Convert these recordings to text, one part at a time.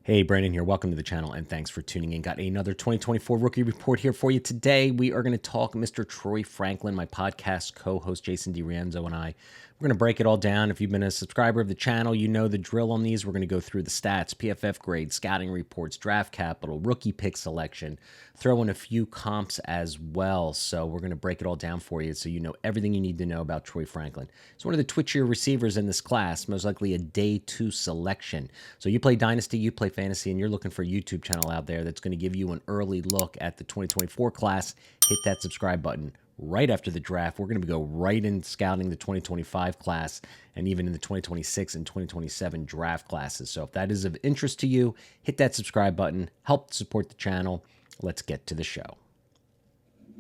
Hey, Brandon here. Welcome to the channel and thanks for tuning in. Got another 2024 rookie report here for you today. We are going to talk Mr. Troy Franklin, my podcast co host Jason DiRienzo, and I. We're going to break it all down. If you've been a subscriber of the channel, you know the drill on these. We're going to go through the stats, PFF grades, scouting reports, draft capital, rookie pick selection, throw in a few comps as well. So we're going to break it all down for you so you know everything you need to know about Troy Franklin. He's one of the twitchier receivers in this class, most likely a day two selection. So you play Dynasty, you play Fantasy, and you're looking for a YouTube channel out there that's going to give you an early look at the 2024 class, hit that subscribe button. Right after the draft, we're going to go right in scouting the 2025 class and even in the 2026 and 2027 draft classes. So if that is of interest to you, hit that subscribe button, help support the channel. Let's get to the show.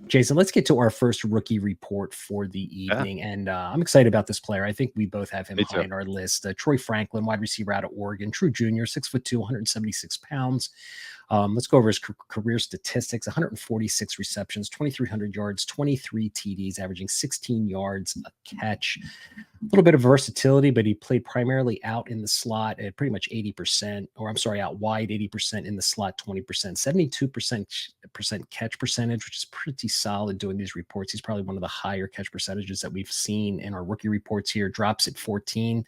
Jason, let's get to our first rookie report for the evening. Yeah, And I'm excited about this player. I think we both have him me high too. on our list. Troy Franklin, wide receiver out of Oregon, true junior, 6'2", 176 pounds. Let's go over his career statistics: 146 receptions, 2,300 yards, 23 TDs, averaging 16 yards a catch. A little bit of versatility, but he played primarily out in the slot at pretty much 80%, or I'm sorry, out wide 80%, in the slot 20%, 72% catch percentage, which is pretty solid doing these reports. He's probably one of the higher catch percentages that we've seen in our rookie reports here. Drops at 14,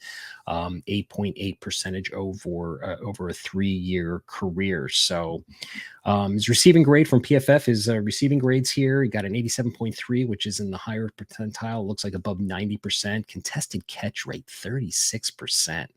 8.8 percentage over a 3-year career. So his receiving grade from PFF is receiving grades here. He got an 87.3, which is in the higher percentile. Looks like above 90%. Contested catch rate, 36%.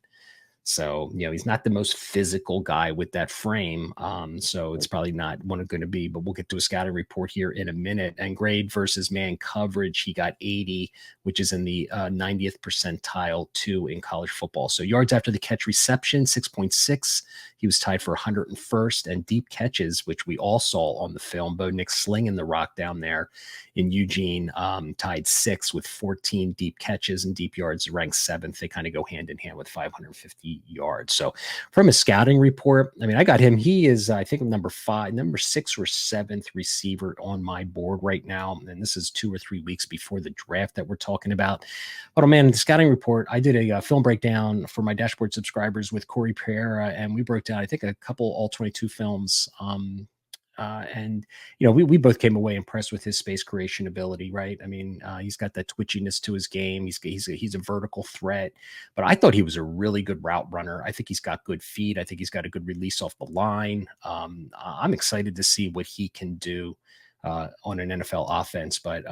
So, he's not the most physical guy with that frame. So it's probably not one going to be, but we'll get to a scouting report here in a minute. And grade versus man coverage, he got 80, which is in the 90th percentile too in college football. So yards after the catch reception, 6.6. He was tied for 101st, and deep catches, which we all saw on the film. Bo Nick slinging the rock down there in Eugene, tied 6 with 14 deep catches, and deep yards ranked 7th. They kind of go hand in hand with 550 yards. So from a scouting report, I mean, I got him. He is, I think, number 6 or 7th receiver on my board right now. And this is 2 or 3 weeks before the draft that we're talking about. But oh man, the scouting report, I did a film breakdown for my dashboard subscribers with Corey Pereira, and we broke down, I think, a couple all 22 films. And we both came away impressed with his space creation ability, right? I mean, he's got that twitchiness to his game. He's a vertical threat, but I thought he was a really good route runner. I think he's got good feet. I think he's got a good release off the line. I'm excited to see what he can do on an NFL offense, but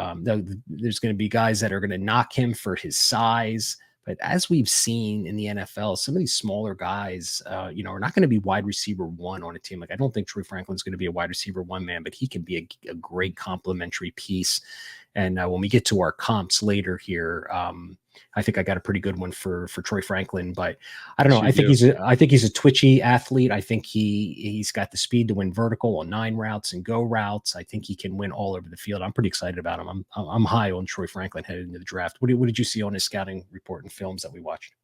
there's going to be guys that are going to knock him for his size. But as we've seen in the NFL, some of these smaller guys, are not going to be wide receiver one on a team. Like, I don't think Troy Franklin's going to be a wide receiver one man, but he can be a great complementary piece. And when we get to our comps later here, I think I got a pretty good one for Troy Franklin. But I don't know. Sure do. I think he's a twitchy athlete. I think he's got the speed to win vertical on 9 routes and go routes. I think he can win all over the field. I'm pretty excited about him. I'm high on Troy Franklin headed into the draft. What did you see on his scouting report and films that we watched?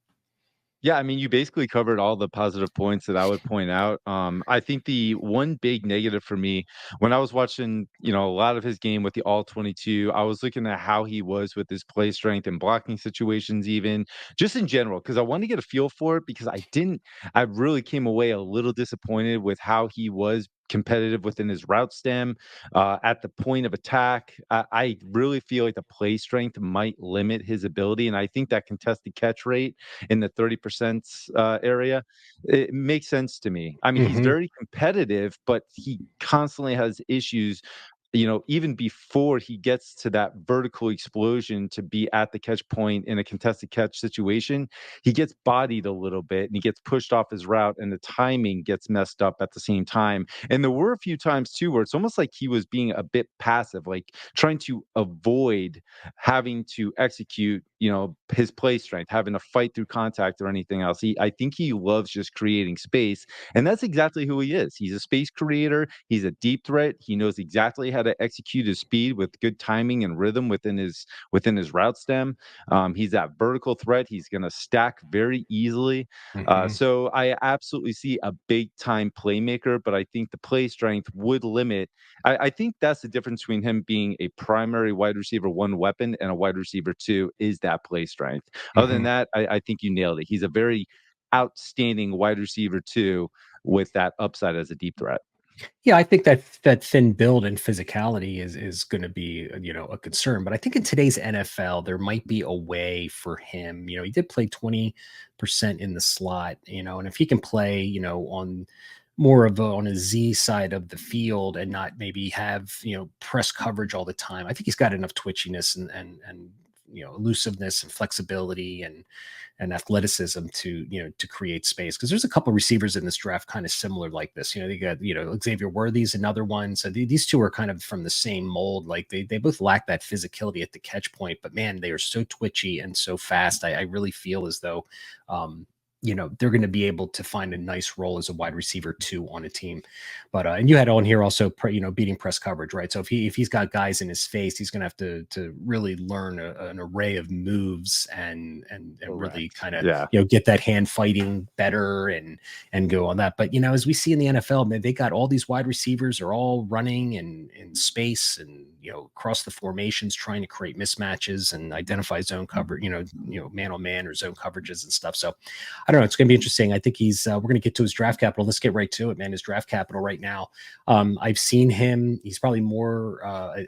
Yeah, I mean, you basically covered all the positive points that I would point out. I think the one big negative for me when I was watching, a lot of his game with the all 22, I was looking at how he was with his play strength and blocking situations, even just in general, because I wanted to get a feel for it because I really came away a little disappointed with how he was competitive within his route stem at the point of attack. I really feel like the play strength might limit his ability, and I think that contested catch rate in the 30% area, it makes sense to me. I mean, he's Mm-hmm. very competitive, but he constantly has issues, even before he gets to that vertical explosion to be at the catch point in a contested catch situation, he gets bodied a little bit and he gets pushed off his route and the timing gets messed up at the same time. And there were a few times too where it's almost like he was being a bit passive, like trying to avoid having to execute, his play strength, having to fight through contact or anything else. I think he loves just creating space. And that's exactly who he is. He's a space creator. He's a deep threat. He knows exactly how to execute his speed with good timing and rhythm within his route stem. He's that vertical threat. He's going to stack very easily. Mm-hmm. So I absolutely see a big time playmaker, but I think the play strength would limit. I think that's the difference between him being a primary wide receiver one weapon and a wide receiver two is that play strength. Other than Mm-hmm. that, I think you nailed it. He's a very outstanding wide receiver 2 with that upside as a deep threat. Yeah, I think that thin build and physicality is going to be a concern. But I think in today's NFL, there might be a way for him. He did play 20% in the slot. And if he can play, on more of on a Z side of the field and not maybe have press coverage all the time, I think he's got enough twitchiness and elusiveness and flexibility and athleticism to create space, because there's a couple receivers in this draft kind of similar like this. They got Xavier Worthy's another one. So these two are kind of from the same mold. Like they both lack that physicality at the catch point, but man, they are so twitchy and so fast. I really feel as though they're going to be able to find a nice role as a wide receiver 2 on a team. But and you had on here also beating press coverage, right? So if he's got guys in his face, he's going to have to really learn an array of moves and really kind of get that hand fighting better and go on that. But as we see in the NFL, man, they got all these wide receivers are all running in space and across the formations, trying to create mismatches and identify zone cover, man on man or zone coverages and stuff. So I don't know. It's going to be interesting. I think we're going to get to his draft capital. Let's get right to it, man. His draft capital right now. I've seen him. He's probably more,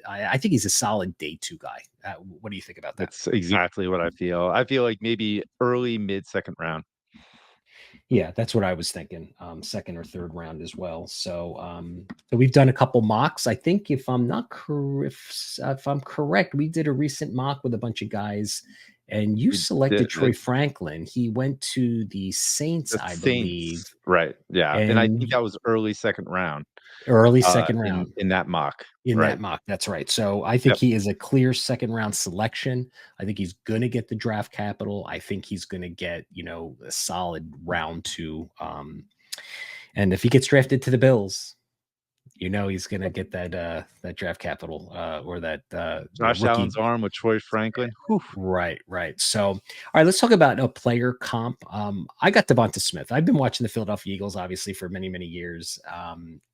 I think he's a solid day 2 guy. What do you think about that? That's exactly what I feel. I feel like maybe early mid-second round. Yeah, that's what I was thinking. Second or third round as well. So, so we've done a couple mocks. I think if I'm correct, we did a recent mock with a bunch of guys, and you selected Troy Franklin. He went to the Saints, I believe. Right. Yeah, and I think that was early second round. Early second round in that mock. That mock, that's right. So I think he is a clear second round selection. I think he's going to get the draft capital. I think he's going to get a solid round 2. And if he gets drafted to the Bills, he's going to get that draft capital or that Josh Allen's arm with Troy Franklin. Whew. Right. So, all right, let's talk about a player comp. I got Devon Smith. I've been watching the Philadelphia Eagles, obviously, for many, many years.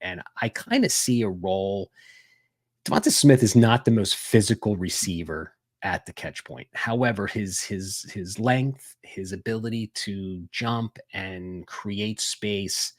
And I kind of see a role. Devon Smith is not the most physical receiver at the catch point. However, his length, his ability to jump and create space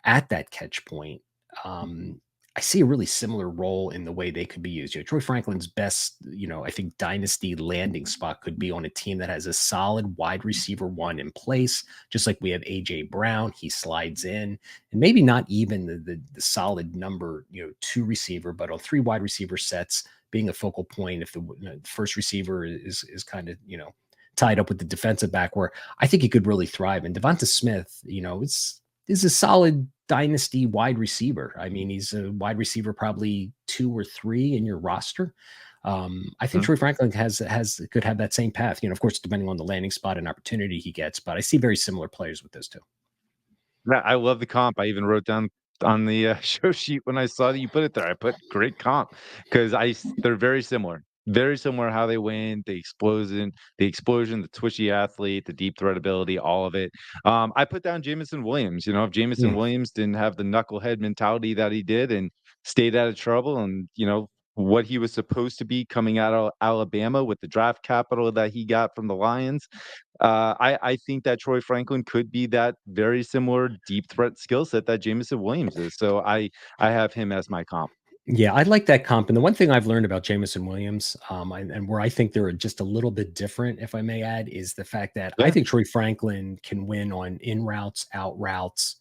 at that catch point, I see a really similar role in the way they could be used. Troy Franklin's best, I think dynasty landing spot could be on a team that has a solid wide receiver 1 in place, just like we have AJ Brown. He slides in, and maybe not even the solid number 2 receiver, but on 3 wide receiver sets, being a focal point if the first receiver is kind of tied up with the defensive back, where I think he could really thrive. And Devon Smith, is a solid dynasty wide receiver. I mean, he's a wide receiver, probably 2 or 3 in your roster. I think Troy Franklin could have that same path, of course, depending on the landing spot and opportunity he gets, but I see very similar players with those 2. Yeah, I love the comp. I even wrote down on the show sheet when I saw that you put it there. I put great comp because they're very similar. Very similar how they win, the explosion, the twitchy athlete, the deep threat ability, all of it. I put down Jameson Williams. If Jameson Williams didn't have the knucklehead mentality that he did and stayed out of trouble, and what he was supposed to be coming out of Alabama with the draft capital that he got from the Lions, I think that Troy Franklin could be that very similar deep threat skill set that Jameson Williams is. So I have him as my comp. Yeah, I like that comp. And the one thing I've learned about Jameson Williams, and where I think they're just a little bit different, if I may add, is the fact that I think Troy Franklin can win on in routes, out routes,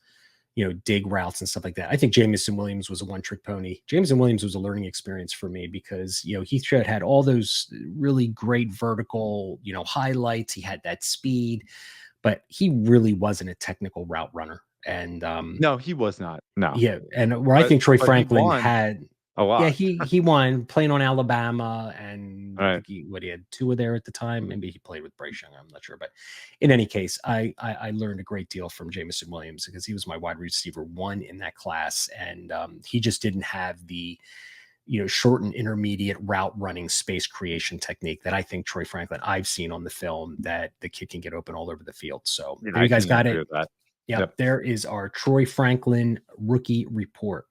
dig routes and stuff like that. I think Jameson Williams was a one-trick pony. Jameson Williams was a learning experience for me because, he had all those really great vertical, highlights. He had that speed, but he really wasn't a technical route runner. And no, he was not. No. Yeah. And where I think Troy Franklin had a lot. Yeah, he won playing on Alabama, and right. I think he had Tua there at the time. Maybe he played with Bryce Young. I'm not sure, but in any case, I learned a great deal from Jameson Williams because he was my wide receiver 1 in that class, and he just didn't have the short and intermediate route running space creation technique that I think Troy Franklin I've seen on the film that the kid can get open all over the field. So you guys got it. Yep. There is our Troy Franklin rookie report.